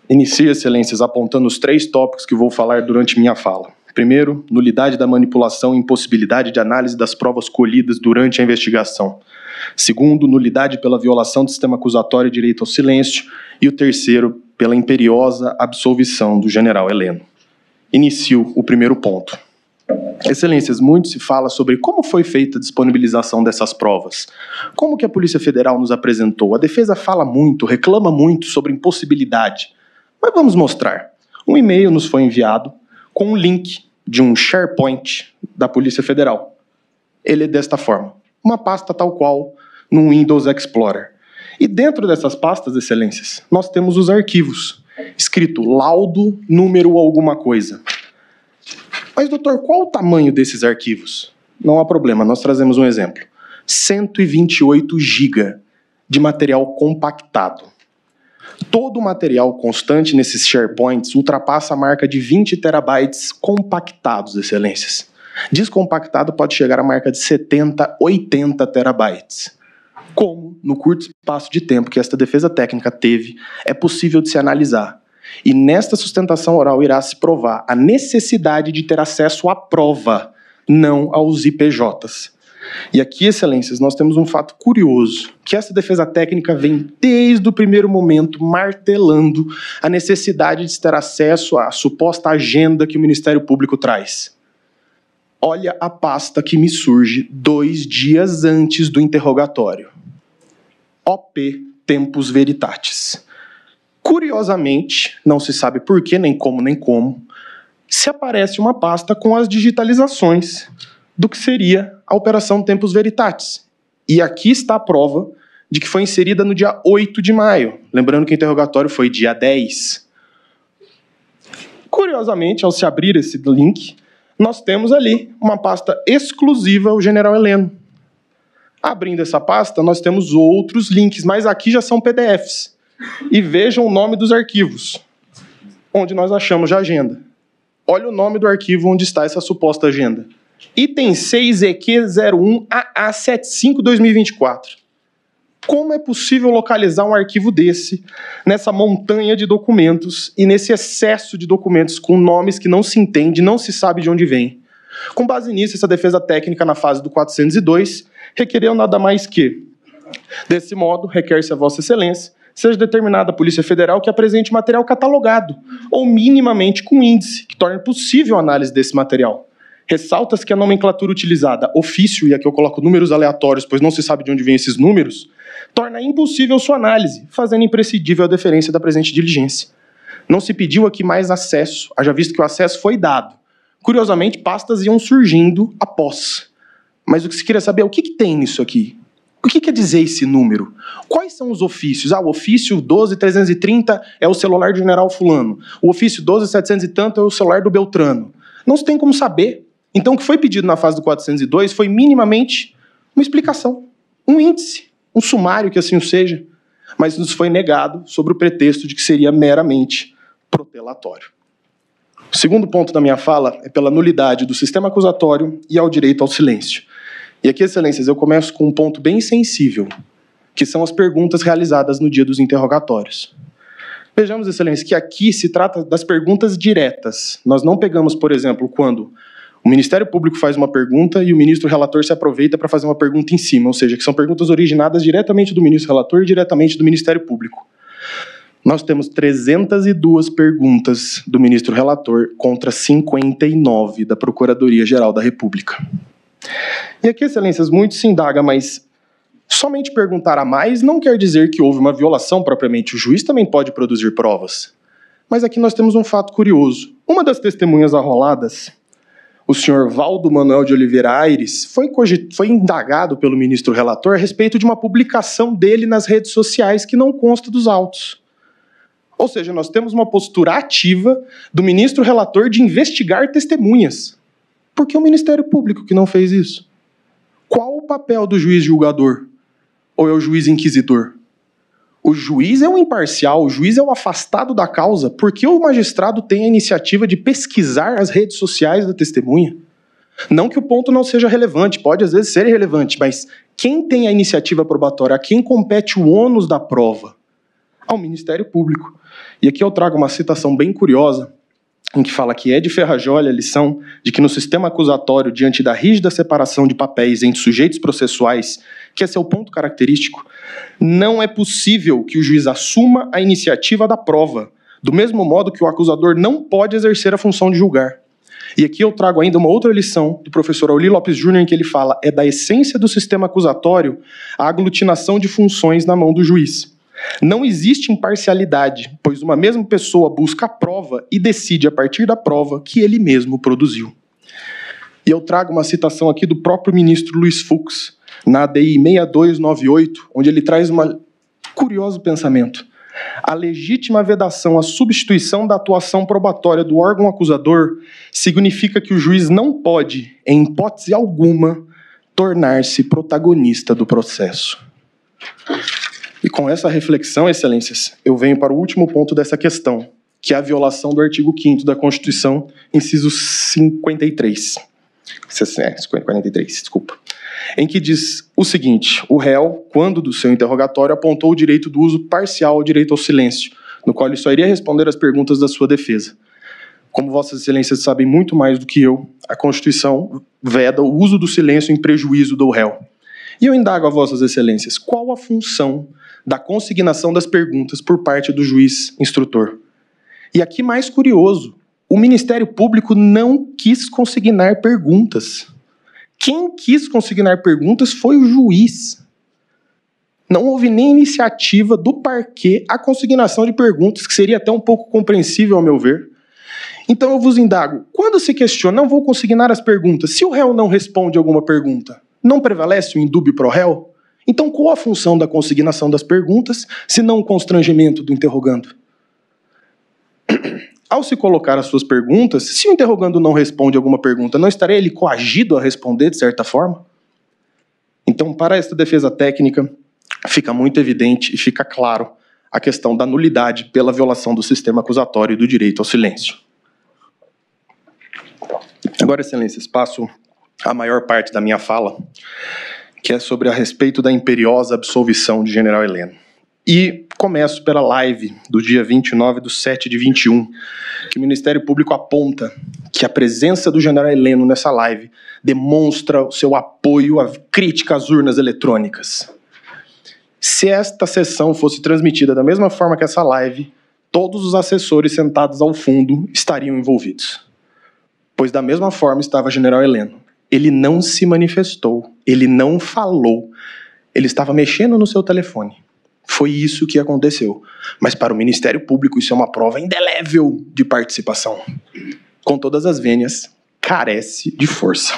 Inicio, excelências, apontando os 3 tópicos que vou falar durante minha fala. Primeiro, nulidade da manipulação e impossibilidade de análise das provas colhidas durante a investigação. Segundo, nulidade pela violação do sistema acusatório e direito ao silêncio. E o terceiro, pela imperiosa absolvição do general Heleno. Inicio o primeiro ponto. Excelências, muito se fala sobre como foi feita a disponibilização dessas provas. Como que a Polícia Federal nos apresentou? A defesa fala muito, reclama muito sobre impossibilidade. Mas vamos mostrar. Um e-mail nos foi enviado com um link de um SharePoint da Polícia Federal. Ele é desta forma. Uma pasta tal qual no Windows Explorer. E dentro dessas pastas, excelências, nós temos os arquivos, escrito laudo, número alguma coisa. Mas, doutor, qual o tamanho desses arquivos? Não há problema, nós trazemos um exemplo. 128 GB de material compactado. Todo o material constante nesses SharePoints ultrapassa a marca de 20 terabytes compactados, excelências. Descompactado pode chegar à marca de 70, 80 terabytes. Como, no curto espaço de tempo que esta defesa técnica teve, é possível de se analisar. E nesta sustentação oral irá se provar a necessidade de ter acesso à prova, não aos IPJs. E aqui, excelências, nós temos um fato curioso, que essa defesa técnica vem desde o primeiro momento martelando a necessidade de se ter acesso à suposta agenda que o Ministério Público traz. Olha a pasta que me surge 2 dias antes do interrogatório. OP Tempus Veritatis. Curiosamente, não se sabe por que, nem como, se aparece uma pasta com as digitalizações do que seria a Operação Tempus Veritatis. E aqui está a prova de que foi inserida no dia 8 de maio. Lembrando que o interrogatório foi dia 10. Curiosamente, ao se abrir esse link, nós temos ali uma pasta exclusiva ao general Heleno. Abrindo essa pasta, nós temos outros links, mas aqui já são PDFs. E vejam o nome dos arquivos, onde nós achamos a agenda. Olha o nome do arquivo onde está essa suposta agenda. Item 6EQ01AA75-2024. Como é possível localizar um arquivo desse, nessa montanha de documentos e nesse excesso de documentos com nomes que não se entende, não se sabe de onde vem? Com base nisso, essa defesa técnica na fase do 402 requereu nada mais que, desse modo, requer-se a Vossa Excelência, seja determinada a Polícia Federal que apresente material catalogado, ou minimamente com índice, que torne possível a análise desse material. Ressalta-se que a nomenclatura utilizada, ofício, e aqui eu coloco números aleatórios, pois não se sabe de onde vêm esses números, torna impossível sua análise, fazendo imprescindível a deferência da presente diligência. Não se pediu aqui mais acesso, haja visto que o acesso foi dado. Curiosamente, pastas iam surgindo após. Mas o que se queria saber é o que tem nisso aqui? O que quer dizer esse número? Quais são os ofícios? O ofício 12330 é o celular do general fulano. O ofício 12700 e tanto é o celular do Beltrano. Não se tem como saber. Então, o que foi pedido na fase do 402 foi minimamente uma explicação, um índice, um sumário que assim o seja, mas nos foi negado sobre o pretexto de que seria meramente protelatório. O segundo ponto da minha fala é pela nulidade do sistema acusatório e ao direito ao silêncio. E aqui, excelências, eu começo com um ponto bem sensível, que são as perguntas realizadas no dia dos interrogatórios. Vejamos, excelência, que aqui se trata das perguntas diretas. Nós não pegamos, por exemplo, quando o Ministério Público faz uma pergunta e o ministro relator se aproveita para fazer uma pergunta em cima, ou seja, que são perguntas originadas diretamente do ministro relator e diretamente do Ministério Público. Nós temos 302 perguntas do ministro relator contra 59 da Procuradoria-Geral da República. E aqui, excelências, muito se indaga, mas somente perguntar a mais não quer dizer que houve uma violação propriamente. O juiz também pode produzir provas. Mas aqui nós temos um fato curioso. Uma das testemunhas arroladas, o senhor Valdo Manuel de Oliveira Aires, foi indagado pelo ministro relator a respeito de uma publicação dele nas redes sociais que não consta dos autos. Ou seja, nós temos uma postura ativa do ministro relator de investigar testemunhas. Por que o Ministério Público que não fez isso? Qual o papel do juiz julgador? Ou é o juiz inquisidor? O juiz é um imparcial, o juiz é um afastado da causa, porque o magistrado tem a iniciativa de pesquisar as redes sociais da testemunha. Não que o ponto não seja relevante, pode às vezes ser irrelevante, mas quem tem a iniciativa probatória, a quem compete o ônus da prova? ao Ministério Público. E aqui eu trago uma citação bem curiosa, em que fala que é de ferrajolha a lição de que no sistema acusatório, diante da rígida separação de papéis entre sujeitos processuais, que é seu ponto característico, não é possível que o juiz assuma a iniciativa da prova, do mesmo modo que o acusador não pode exercer a função de julgar. E aqui eu trago ainda uma outra lição do professor Auli Lopes Júnior, em que ele fala: é da essência do sistema acusatório a aglutinação de funções na mão do juiz. Não existe imparcialidade, pois uma mesma pessoa busca a prova e decide a partir da prova que ele mesmo produziu. E eu trago uma citação aqui do próprio ministro Luiz Fux, na ADI 6298, onde ele traz um curioso pensamento. A legítima vedação à substituição da atuação probatória do órgão acusador significa que o juiz não pode, em hipótese alguma, tornar-se protagonista do processo. E com essa reflexão, excelências, eu venho para o último ponto dessa questão, que é a violação do artigo 5º da Constituição, inciso 43, em que diz o seguinte: o réu, quando do seu interrogatório, apontou o direito do uso parcial ao direito ao silêncio, no qual ele só iria responder às perguntas da sua defesa. Como vossas excelências sabem muito mais do que eu, a Constituição veda o uso do silêncio em prejuízo do réu. E eu indago a vossas excelências, qual a função da consignação das perguntas por parte do juiz instrutor? E aqui mais curioso, o Ministério Público não quis consignar perguntas. Quem quis consignar perguntas foi o juiz. Não houve nem iniciativa do parquê à consignação de perguntas, que seria até um pouco compreensível, ao meu ver. Então eu vos indago, quando se questiona, não vou consignar as perguntas, se o réu não responde alguma pergunta, não prevalece o indúbio pro réu? Então qual a função da consignação das perguntas, se não o constrangimento do interrogando? Ao se colocar as suas perguntas, se o interrogando não responde alguma pergunta, não estaria ele coagido a responder de certa forma? Então, para esta defesa técnica, fica muito evidente e fica claro a questão da nulidade pela violação do sistema acusatório e do direito ao silêncio. Agora, excelências, passo a maior parte da minha fala, que é sobre a respeito da imperiosa absolvição de General Heleno. E começo pela live do dia 29/7/21, que o Ministério Público aponta que a presença do General Heleno nessa live demonstra o seu apoio à crítica às urnas eletrônicas. Se esta sessão fosse transmitida da mesma forma que essa live, todos os assessores sentados ao fundo estariam envolvidos. Pois da mesma forma estava General Heleno. Ele não se manifestou, ele não falou, ele estava mexendo no seu telefone. Foi isso que aconteceu. Mas para o Ministério Público isso é uma prova indelével de participação. Com todas as vênias, carece de força.